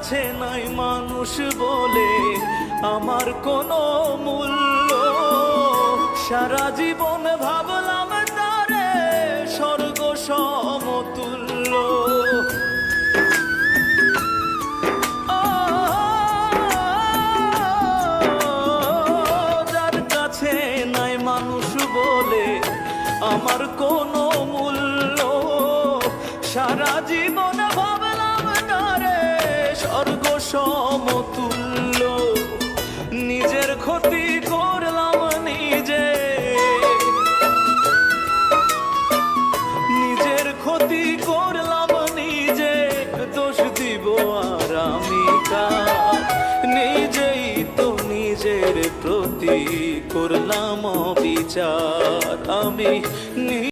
কাছে নাই মানুষ বলে আমার কোনো মূল্য। সারা জীবন ভাবলাম তারে স্বর্গ সমতুল্য। যার কাছে নাই মানুষ বলে আমার কোনো মূল্য, সারা জীবন ভাবলাম তারে স্বর্গ সমতুল্য। নিজের ক্ষতি করলাম নিজে, নিজের ক্ষতি করলাম নিজে, দোষ দিব আর আমি কার? নিজেই তো নিজের প্রতি করলাম বিচার আমি।